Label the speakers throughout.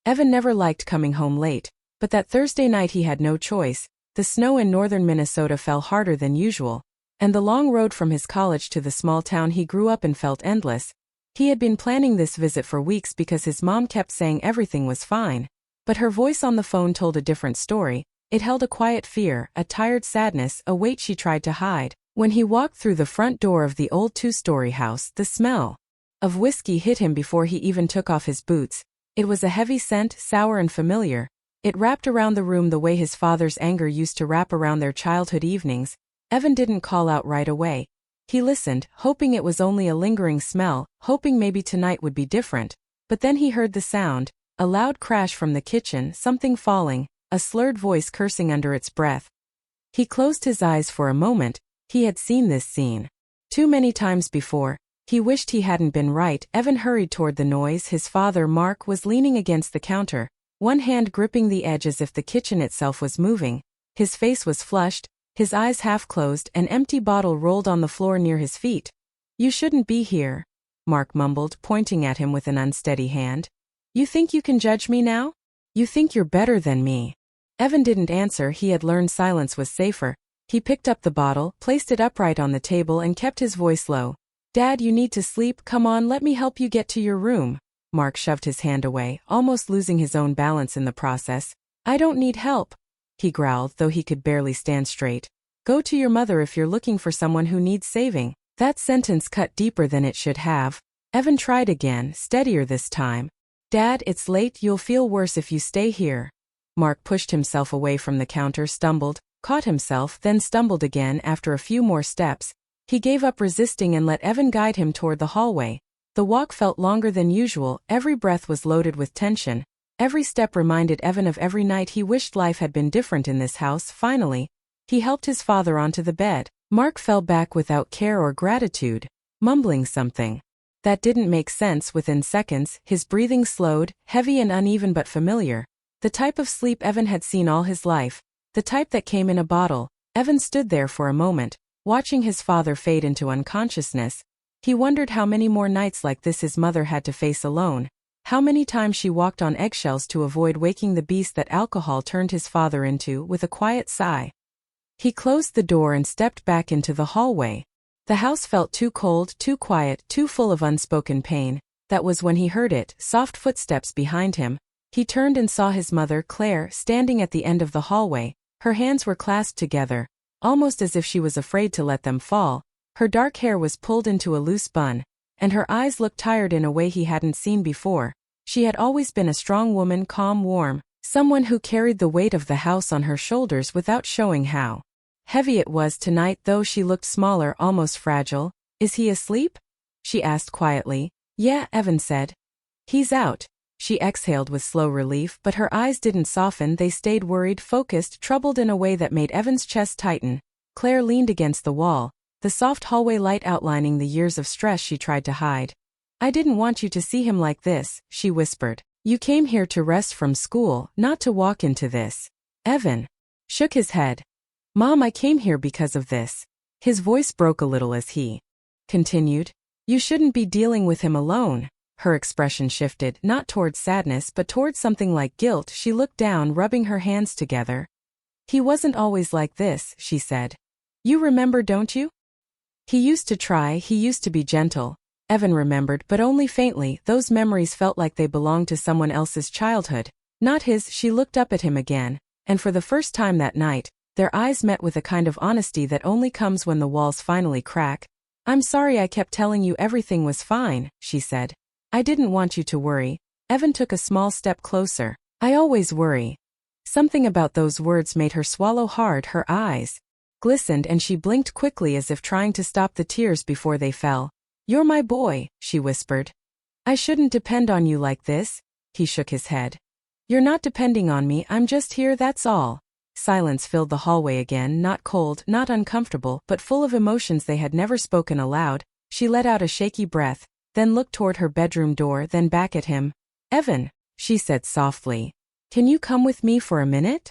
Speaker 1: Evan never liked coming home late, but that Thursday night he had no choice. The snow in northern Minnesota fell harder than usual, and the long road from his college to the small town he grew up in felt endless. He had been planning this visit for weeks because his mom kept saying everything was fine. But her voice on the phone told a different story. It held a quiet fear, a tired sadness, a weight she tried to hide. When he walked through the front door of the old two-story house, the smell of whiskey hit him before he even took off his boots. It was a heavy scent, sour and familiar. It wrapped around the room the way his father's anger used to wrap around their childhood evenings. Evan didn't call out right away. He listened, hoping it was only a lingering smell, hoping maybe tonight would be different. But then he heard the sound, a loud crash from the kitchen, something falling, a slurred voice cursing under its breath. He closed his eyes for a moment. He had seen this scene too many times before. He wished he hadn't been right. Evan hurried toward the noise. His father, Mark, was leaning against the counter, one hand gripping the edge as if the kitchen itself was moving. His face was flushed, his eyes half closed, an empty bottle rolled on the floor near his feet. "You shouldn't be here," Mark mumbled, pointing at him with an unsteady hand. "You think you can judge me now? You think you're better than me?" Evan didn't answer. He had learned silence was safer. He picked up the bottle, placed it upright on the table and kept his voice low. "Dad, you need to sleep. Come on, let me help you get to your room." Mark shoved his hand away, almost losing his own balance in the process. "I don't need help," he growled, though he could barely stand straight. "Go to your mother if you're looking for someone who needs saving." That sentence cut deeper than it should have. Evan tried again, steadier this time. "Dad, it's late. You'll feel worse if you stay here." Mark pushed himself away from the counter, stumbled, caught himself, then stumbled again. After a few more steps, he gave up resisting and let Evan guide him toward the hallway. The walk felt longer than usual. Every breath was loaded with tension. Every step reminded Evan of every night he wished life had been different in this house. Finally, he helped his father onto the bed. Mark fell back without care or gratitude, mumbling something that didn't make sense. Within seconds, his breathing slowed, heavy and uneven but familiar. The type of sleep Evan had seen all his life. The type that came in a bottle. Evan stood there for a moment, watching his father fade into unconsciousness. He wondered how many more nights like this his mother had to face alone. How many times she walked on eggshells to avoid waking the beast that alcohol turned his father into. With a quiet sigh, he closed the door and stepped back into the hallway. The house felt too cold, too quiet, too full of unspoken pain. That was when he heard it, soft footsteps behind him. He turned and saw his mother, Claire, standing at the end of the hallway. Her hands were clasped together, almost as if she was afraid to let them fall. Her dark hair was pulled into a loose bun, and her eyes looked tired in a way he hadn't seen before. She had always been a strong woman, calm, warm, someone who carried the weight of the house on her shoulders without showing how heavy it was tonight, though she looked smaller, almost fragile. "Is he asleep?" she asked quietly. "Yeah," Evan said. "He's out." She exhaled with slow relief, but her eyes didn't soften. They stayed worried, focused, troubled in a way that made Evan's chest tighten. Claire leaned against the wall, the soft hallway light outlining the years of stress she tried to hide. "I didn't want you to see him like this," she whispered. "You came here to rest from school, not to walk into this." Evan shook his head. "Mom, I came here because of this." His voice broke a little as he continued. "You shouldn't be dealing with him alone." Her expression shifted, not towards sadness but towards something like guilt. She looked down, rubbing her hands together. "He wasn't always like this," she said. "You remember, don't you? He used to try, he used to be gentle." Evan remembered, but only faintly. Those memories felt like they belonged to someone else's childhood, not his. She looked up at him again, and for the first time that night, their eyes met with a kind of honesty that only comes when the walls finally crack. "I'm sorry I kept telling you everything was fine," she said. "I didn't want you to worry." Evan took a small step closer. "I always worry." Something about those words made her swallow hard. Her eyes glistened and she blinked quickly as if trying to stop the tears before they fell. "You're my boy," she whispered. "I shouldn't depend on you like this." He shook his head. "You're not depending on me, I'm just here, that's all." Silence filled the hallway again, not cold, not uncomfortable, but full of emotions they had never spoken aloud. She let out a shaky breath, then looked toward her bedroom door, then back at him. "Evan," she said softly, "can you come with me for a minute?"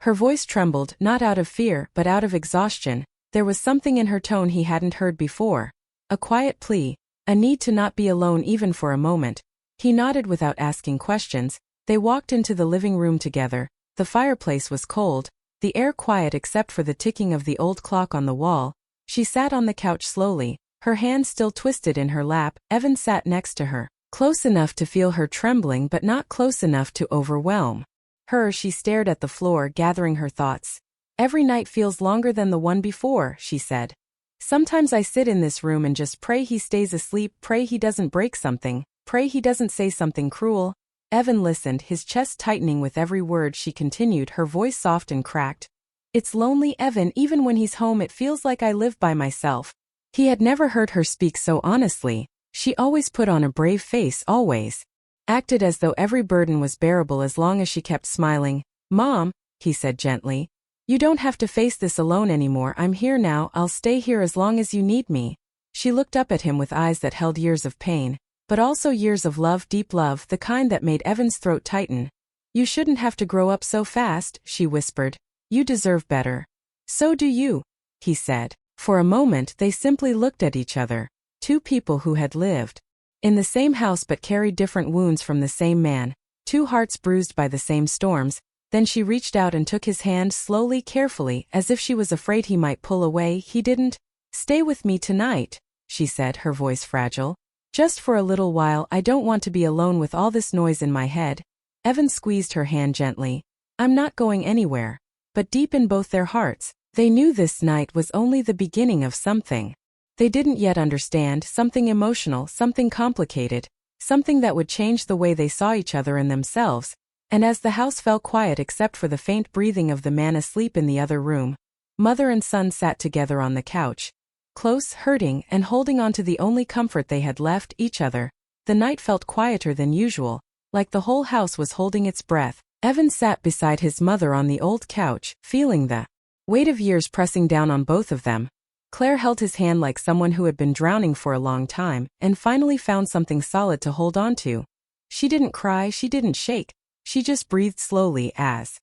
Speaker 1: Her voice trembled, not out of fear, but out of exhaustion. There was something in her tone he hadn't heard before. A quiet plea, a need to not be alone even for a moment. He nodded without asking questions. They walked into the living room together. The fireplace was cold, the air quiet except for the ticking of the old clock on the wall. She sat on the couch slowly, her hand still twisted in her lap. Evan sat next to her, close enough to feel her trembling but not close enough to overwhelm her. She stared at the floor, gathering her thoughts. Every night feels longer than the one before, she said. Sometimes I sit in this room and just pray he stays asleep, pray he doesn't break something, pray he doesn't say something cruel. Evan listened, his chest tightening with every word she continued, her voice soft and cracked. It's lonely, Evan, even when he's home it feels like I live by myself. He had never heard her speak so honestly. She always put on a brave face, always acted as though every burden was bearable as long as she kept smiling. Mom, he said gently, you don't have to face this alone anymore. I'm here now, I'll stay here as long as you need me. She looked up at him with eyes that held years of pain, but also years of love, deep love, the kind that made Evan's throat tighten. You shouldn't have to grow up so fast, she whispered. You deserve better. So do you, he said. For a moment they simply looked at each other, two people who had lived in the same house but carried different wounds from the same man, two hearts bruised by the same storms. Then she reached out and took his hand slowly, carefully, as if she was afraid he might pull away. He didn't. Stay with me tonight, she said, her voice fragile. Just for a little while. I don't want to be alone with all this noise in my head. Evan squeezed her hand gently. I'm not going anywhere. But deep in both their hearts, they knew this night was only the beginning of something they didn't yet understand, something emotional, something complicated, something that would change the way they saw each other and themselves. And as the house fell quiet except for the faint breathing of the man asleep in the other room, mother and son sat together on the couch, close, hurting, and holding on to the only comfort they had left, each other. The night felt quieter than usual, like the whole house was holding its breath. Evan sat beside his mother on the old couch, feeling the weight of years pressing down on both of them. Claire held his hand like someone who had been drowning for a long time, and finally found something solid to hold on to. She didn't cry, she didn't shake. She just breathed slowly, as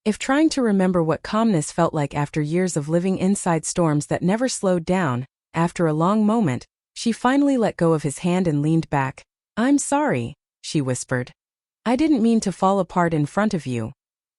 Speaker 1: if trying to remember what calmness felt like after years of living inside storms that never slowed down. After a long moment, she finally let go of his hand and leaned back. I'm sorry, she whispered. I didn't mean to fall apart in front of you.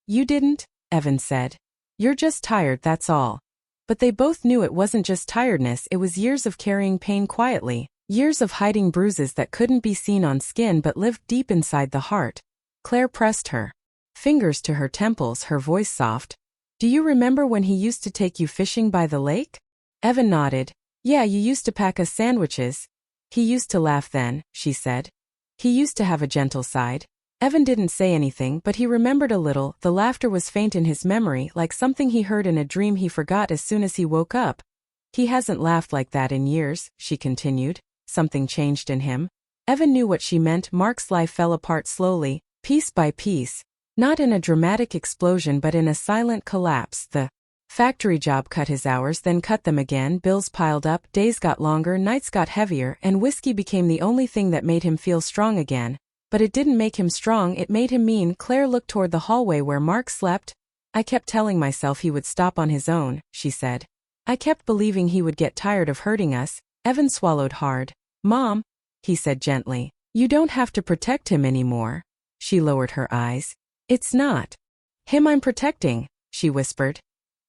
Speaker 1: You didn't, Evan said. You're just tired, that's all. But they both knew it wasn't just tiredness, it was years of carrying pain quietly, years of hiding bruises that couldn't be seen on skin but lived deep inside the heart. Claire pressed her fingers to her temples, her voice soft. Do you remember when he used to take you fishing by the lake? Evan nodded. Yeah, you used to pack us sandwiches. He used to laugh then, she said. He used to have a gentle side. Evan didn't say anything, but he remembered a little. The laughter was faint in his memory, like something he heard in a dream he forgot as soon as he woke up. He hasn't laughed like that in years, she continued. Something changed in him. Evan knew what she meant. Mark's life fell apart slowly, piece by piece. Not in a dramatic explosion but in a silent collapse. The factory job cut his hours, then cut them again. Bills piled up, days got longer, nights got heavier, and whiskey became the only thing that made him feel strong again. But it didn't make him strong, it made him mean. Claire looked toward the hallway where Mark slept. I kept telling myself he would stop on his own, she said. I kept believing he would get tired of hurting us. Evan swallowed hard. Mom, he said gently, you don't have to protect him anymore. She lowered her eyes. It's not him I'm protecting, she whispered.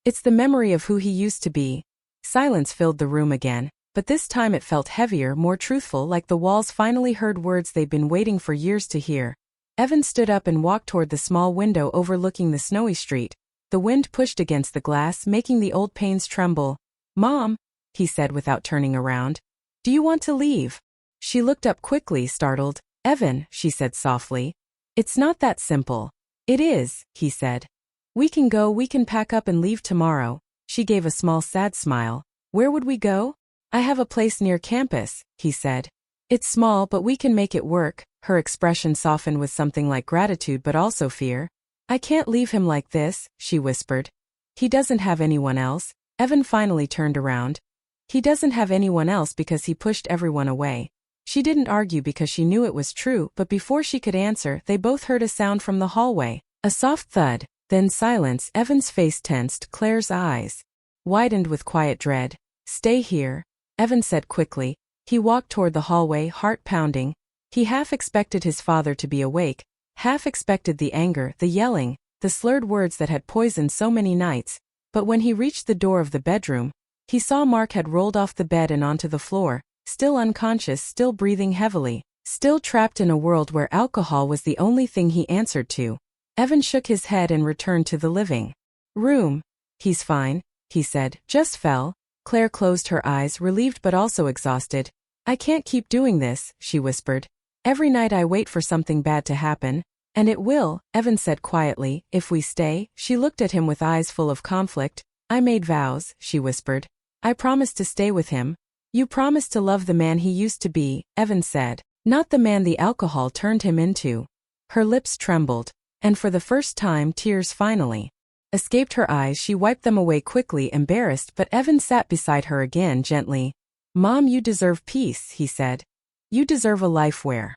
Speaker 1: It's the memory of who he used to be. Silence filled the room again. But this time it felt heavier, more truthful, like the walls finally heard words they'd been waiting for years to hear. Evan stood up and walked toward the small window overlooking the snowy street. The wind pushed against the glass, making the old panes tremble. Mom, he said without turning around. Do you want to leave? She looked up quickly, startled. Evan, she said softly. It's not that simple. It is, he said. We can go, we can pack up and leave tomorrow. She gave a small sad smile. Where would we go? I have a place near campus, he said. It's small but we can make it work. Her expression softened with something like gratitude but also fear. I can't leave him like this, she whispered. He doesn't have anyone else. Evan finally turned around. He doesn't have anyone else because he pushed everyone away. She didn't argue because she knew it was true, but before she could answer, they both heard a sound from the hallway. A soft thud, then silence. Evan's face tensed, Claire's eyes widened with quiet dread. Stay here, Evan said quickly. He walked toward the hallway, heart pounding. He half expected his father to be awake, half expected the anger, the yelling, the slurred words that had poisoned so many nights, but when he reached the door of the bedroom, he saw Mark had rolled off the bed and onto the floor, still unconscious, still breathing heavily, still trapped in a world where alcohol was the only thing he answered to. Evan shook his head and returned to the living room. "He's fine," he said. "Just fell." Claire closed her eyes, relieved but also exhausted. "I can't keep doing this," she whispered. "Every night I wait for something bad to happen. And it will," Evan said quietly, "if we stay." She looked at him with eyes full of conflict. "I made vows," she whispered. "I promised to stay with him." "You promised to love the man he used to be," Evan said. "Not the man the alcohol turned him into." Her lips trembled, and for the first time tears finally escaped her eyes. She wiped them away quickly, embarrassed, but Evan sat beside her again gently. "Mom, you deserve peace," he said. "You deserve a life where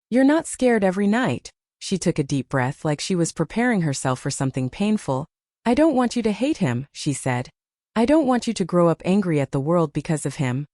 Speaker 1: you're not scared every night." She took a deep breath like she was preparing herself for something painful. "I don't want you to hate him," she said. "I don't want you to grow up angry at the world because of him."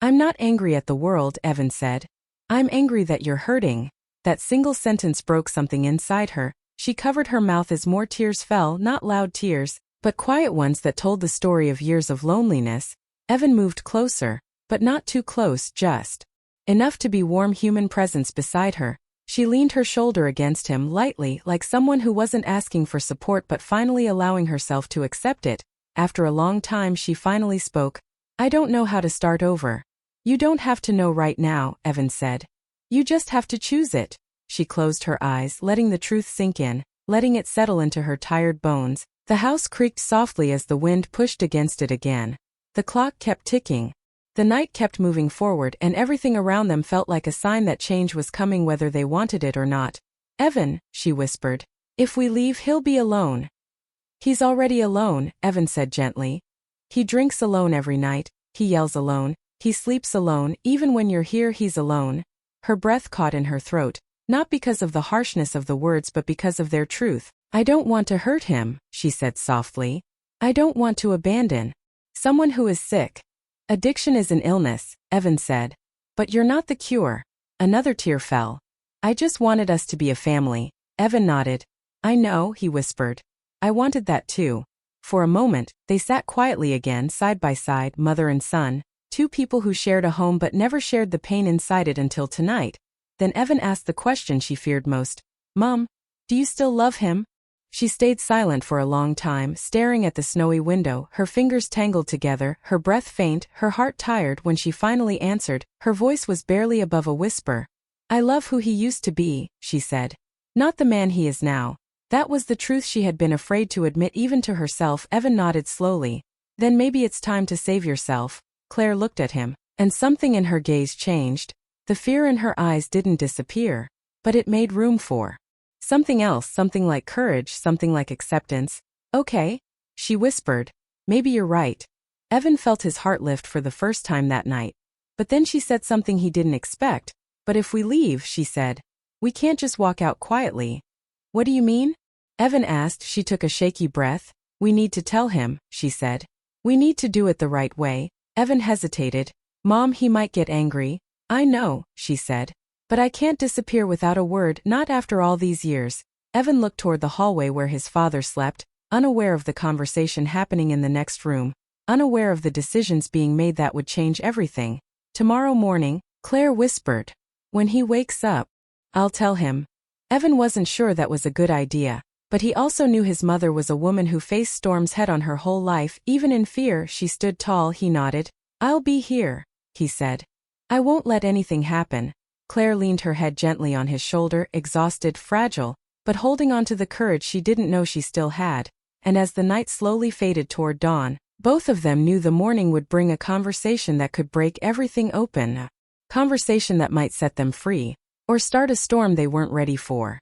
Speaker 1: "I'm not angry at the world," Evan said. "I'm angry that you're hurting." That single sentence broke something inside her. She covered her mouth as more tears fell, not loud tears, but quiet ones that told the story of years of loneliness. Evan moved closer, but not too close, just enough to be warm human presence beside her. She leaned her shoulder against him lightly, like someone who wasn't asking for support but finally allowing herself to accept it. After a long time she finally spoke. "I don't know how to start over." "You don't have to know right now," Evan said. "You just have to choose it." She closed her eyes, letting the truth sink in, letting it settle into her tired bones. The house creaked softly as the wind pushed against it again. The clock kept ticking. The night kept moving forward, and everything around them felt like a sign that change was coming whether they wanted it or not. "Evan," she whispered, "if we leave he'll be alone." "He's already alone," Evan said gently. "He drinks alone every night, he yells alone, he sleeps alone, even when you're here he's alone." Her breath caught in her throat. Not because of the harshness of the words but because of their truth. "I don't want to hurt him," she said softly. "I don't want to abandon someone who is sick." "Addiction is an illness," Evan said. "But you're not the cure." Another tear fell. "I just wanted us to be a family." Evan nodded. "I know," he whispered. "I wanted that too." For a moment, they sat quietly again, side by side, mother and son, two people who shared a home but never shared the pain inside it until tonight. Then Evan asked the question she feared most. "Mom, do you still love him?" She stayed silent for a long time, staring at the snowy window, her fingers tangled together, her breath faint, her heart tired. When she finally answered, her voice was barely above a whisper. "I love who he used to be," she said. "Not the man he is now." That was the truth she had been afraid to admit even to herself. Evan nodded slowly. "Then maybe it's time to save yourself." Claire looked at him, and something in her gaze changed. The fear in her eyes didn't disappear, but it made room for something else, something like courage, something like acceptance. "Okay," she whispered. "Maybe you're right." Evan felt his heart lift for the first time that night. But then she said something he didn't expect. "But if we leave," she said, "we can't just walk out quietly." "What do you mean?" Evan asked. She took a shaky breath. "We need to tell him," she said. "We need to do it the right way." Evan hesitated. "Mom, he might get angry." "I know," she said. "But I can't disappear without a word, not after all these years." Evan looked toward the hallway where his father slept, unaware of the conversation happening in the next room, unaware of the decisions being made that would change everything. "Tomorrow morning," Claire whispered. "When he wakes up, I'll tell him." Evan wasn't sure that was a good idea, but he also knew his mother was a woman who faced storms head on her whole life. Even in fear, she stood tall. He nodded. "I'll be here," he said. "I won't let anything happen." Claire leaned her head gently on his shoulder, exhausted, fragile, but holding on to the courage she didn't know she still had. And as the night slowly faded toward dawn, both of them knew the morning would bring a conversation that could break everything open. A conversation that might set them free, or start a storm they weren't ready for.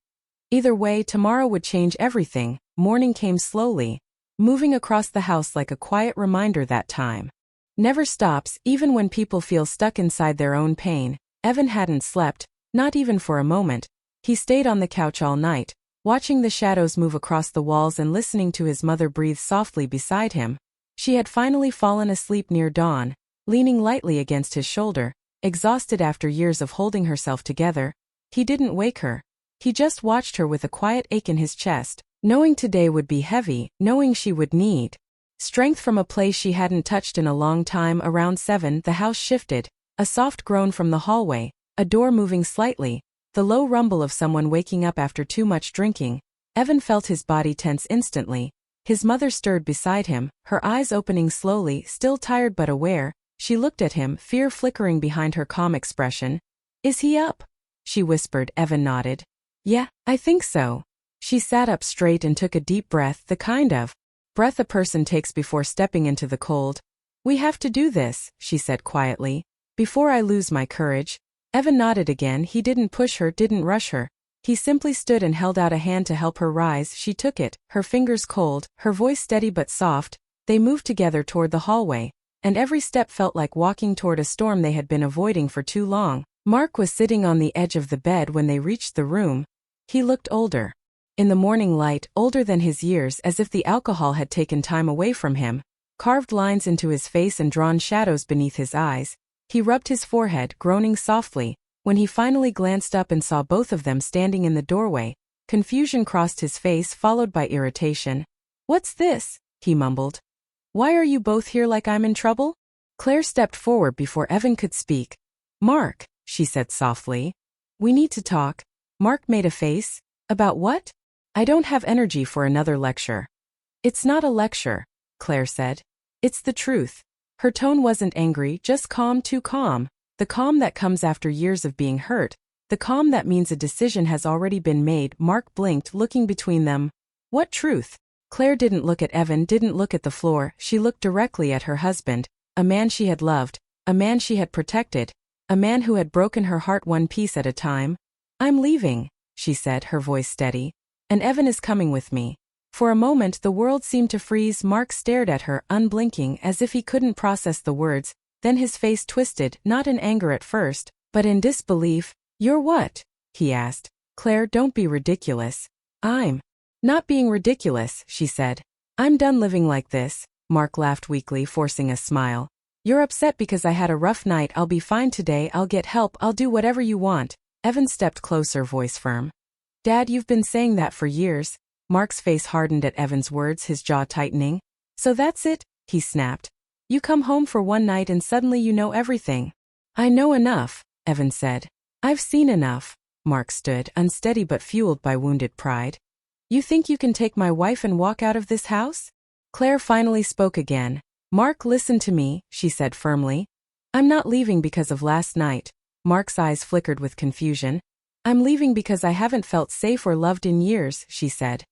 Speaker 1: Either way, tomorrow would change everything. Morning came slowly, moving across the house like a quiet reminder that time never stops, even when people feel stuck inside their own pain. Evan hadn't slept, not even for a moment. He stayed on the couch all night, watching the shadows move across the walls and listening to his mother breathe softly beside him. She had finally fallen asleep near dawn, leaning lightly against his shoulder, exhausted after years of holding herself together. He didn't wake her. He just watched her with a quiet ache in his chest, knowing today would be heavy, knowing she would need strength from a place she hadn't touched in a long time. Around 7, the house shifted, a soft groan from the hallway, a door moving slightly, the low rumble of someone waking up after too much drinking. Evan felt his body tense instantly. His mother stirred beside him, her eyes opening slowly, still tired but aware. She looked at him, fear flickering behind her calm expression. "Is he up?" she whispered. Evan nodded. "Yeah, I think so." She sat up straight and took a deep breath, the kind of breath a person takes before stepping into the cold. "We have to do this," she said quietly, "before I lose my courage." Evan nodded again. He didn't push her, didn't rush her. He simply stood and held out a hand to help her rise. She took it, her fingers cold, her voice steady but soft. They moved together toward the hallway, and every step felt like walking toward a storm they had been avoiding for too long. Mark was sitting on the edge of the bed when they reached the room. He looked older. In the morning light, older than his years, as if the alcohol had taken time away from him. Carved lines into his face and drawn shadows beneath his eyes. He rubbed his forehead, groaning softly. When he finally glanced up and saw both of them standing in the doorway, confusion crossed his face, followed by irritation. "What's this?" he mumbled. "Why are you both here, like I'm in trouble?" Claire stepped forward before Evan could speak. "Mark," she said softly. "We need to talk." Mark made a face. "About what?" "I don't have energy for another lecture." "It's not a lecture," Claire said. "It's the truth." Her tone wasn't angry, just calm, too calm. The calm that comes after years of being hurt. The calm that means a decision has already been made. Mark blinked, looking between them. "What truth?" Claire didn't look at Evan, didn't look at the floor. She looked directly at her husband, a man she had loved, a man she had protected, a man who had broken her heart one piece at a time. "I'm leaving," she said, her voice steady. "And Evan is coming with me." For a moment the world seemed to freeze. Mark stared at her, unblinking, as if he couldn't process the words. Then his face twisted, not in anger at first, but in disbelief. "You're what?" he asked. "Claire, don't be ridiculous." "I'm not being ridiculous," she said. "I'm done living like this." Mark laughed weakly, forcing a smile. "You're upset because I had a rough night. I'll be fine today. I'll get help. I'll do whatever you want." Evan stepped closer, voice firm. "Dad, you've been saying that for years." Mark's face hardened at Evan's words, his jaw tightening. "So that's it?" he snapped. "You come home for one night and suddenly you know everything." "I know enough," Evan said. "I've seen enough." Mark stood, unsteady but fueled by wounded pride. "You think you can take my wife and walk out of this house?" Claire finally spoke again. "Mark, listen to me," she said firmly. "I'm not leaving because of last night." Mark's eyes flickered with confusion. "I'm leaving because I haven't felt safe or loved in years," she said.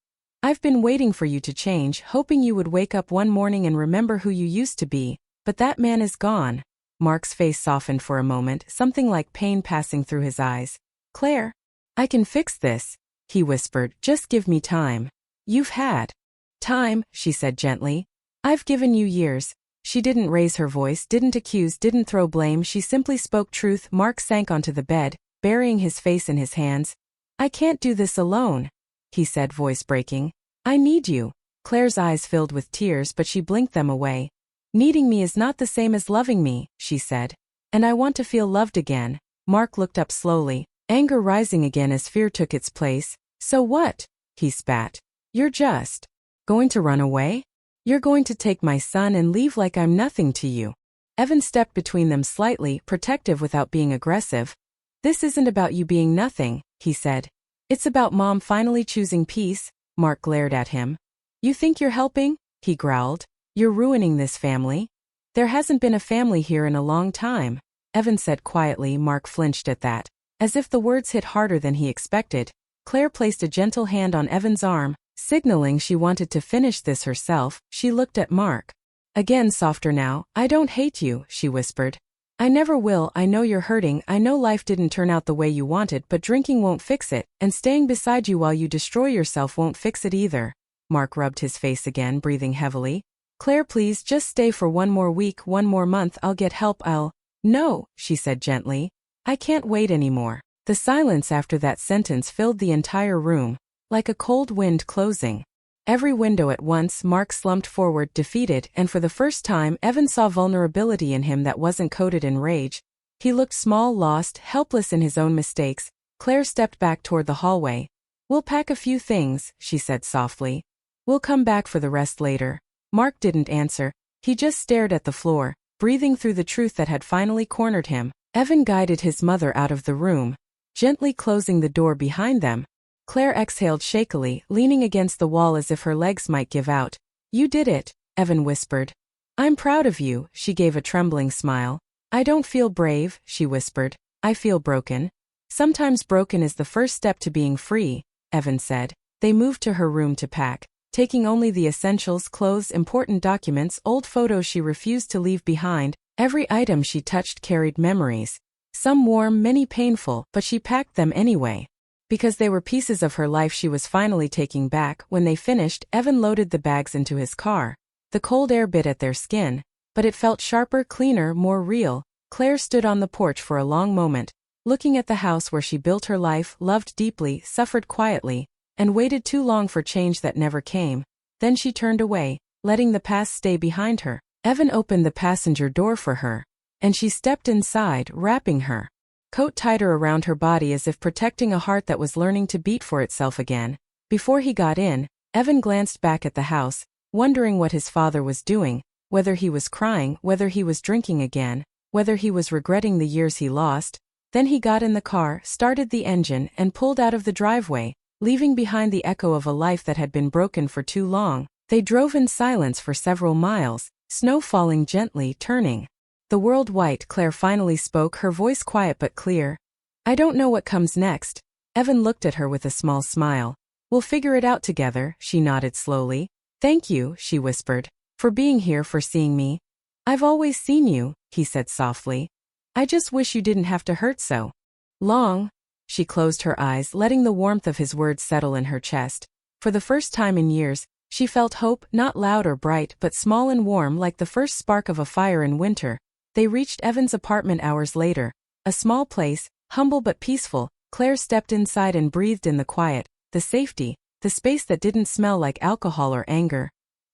Speaker 1: "I've been waiting for you to change, hoping you would wake up one morning and remember who you used to be, but that man is gone." Mark's face softened for a moment, something like pain passing through his eyes. "Claire, I can fix this," he whispered. "Just give me time." "You've had time," she said gently. "I've given you years." She didn't raise her voice, didn't accuse, didn't throw blame, she simply spoke truth. Mark sank onto the bed, burying his face in his hands. "I can't do this alone," he said, voice breaking. "I need you." Claire's eyes filled with tears, but she blinked them away. "Needing me is not the same as loving me," she said. "And I want to feel loved again." Mark looked up slowly, anger rising again as fear took its place. "So what?" he spat. "You're just going to run away? You're going to take my son and leave like I'm nothing to you?" Evan stepped between them slightly, protective without being aggressive. "This isn't about you being nothing," he said. "It's about Mom finally choosing peace." Mark glared at him. "You think you're helping?" he growled. "You're ruining this family." "There hasn't been a family here in a long time," Evan said quietly. Mark flinched at that. As if the words hit harder than he expected, Claire placed a gentle hand on Evan's arm, signaling she wanted to finish this herself. She looked at Mark. Again, softer now. "I don't hate you," she whispered. "I never will. I know you're hurting. I know life didn't turn out the way you wanted, but drinking won't fix it, and staying beside you while you destroy yourself won't fix it either." Mark rubbed his face again, breathing heavily. "Claire, please, just stay for one more week, one more month. I'll get help. No," she said gently. "I can't wait anymore." The silence after that sentence filled the entire room, like a cold wind closing every window at once. Mark slumped forward, defeated, and for the first time Evan saw vulnerability in him that wasn't coated in rage. He looked small, lost, helpless in his own mistakes. Claire stepped back toward the hallway. We'll pack a few things, she said softly. We'll come back for the rest later. Mark didn't answer. He just stared at the floor, breathing through the truth that had finally cornered him. Evan guided his mother out of the room, gently closing the door behind them. Claire exhaled shakily, leaning against the wall as if her legs might give out. You did it, Evan whispered. I'm proud of you, she gave a trembling smile. I don't feel brave, she whispered. I feel broken. Sometimes broken is the first step to being free, Evan said. They moved to her room to pack, taking only the essentials: clothes, important documents, old photos she refused to leave behind. Every item she touched carried memories. Some warm, many painful, but she packed them anyway. Because they were pieces of her life she was finally taking back. When they finished, Evan loaded the bags into his car. The cold air bit at their skin, but it felt sharper, cleaner, more real. Claire stood on the porch for a long moment, looking at the house where she built her life, loved deeply, suffered quietly, and waited too long for change that never came. Then she turned away, letting the past stay behind her. Evan opened the passenger door for her, and she stepped inside, wrapping her coat tighter around her body as if protecting a heart that was learning to beat for itself again. Before he got in, Evan glanced back at the house, wondering what his father was doing, whether he was crying, whether he was drinking again, whether he was regretting the years he lost. Then he got in the car, started the engine, and pulled out of the driveway, leaving behind the echo of a life that had been broken for too long. They drove in silence for several miles, snow falling gently, turning the world white. Claire finally spoke, her voice quiet but clear. I don't know what comes next. Evan looked at her with a small smile. We'll figure it out together, she nodded slowly. Thank you, she whispered, for being here, for seeing me. I've always seen you, he said softly. I just wish you didn't have to hurt so long. She closed her eyes, letting the warmth of his words settle in her chest. For the first time in years, she felt hope, not loud or bright, but small and warm, like the first spark of a fire in winter. They reached Evan's apartment hours later, a small place, humble but peaceful. Claire stepped inside and breathed in the quiet, the safety, the space that didn't smell like alcohol or anger.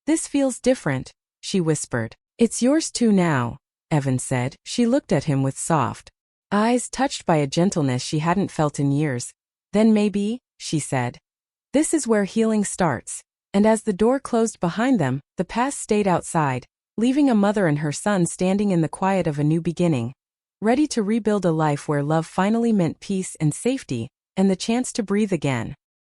Speaker 1: This feels different, she whispered. It's yours too now, Evan said. She looked at him with soft eyes, touched by a gentleness she hadn't felt in years. Then maybe, she said. This is where healing starts. And as the door closed behind them, the past stayed outside, leaving a mother and her son standing in the quiet of a new beginning, ready to rebuild a life where love finally meant peace and safety, and the chance to breathe again.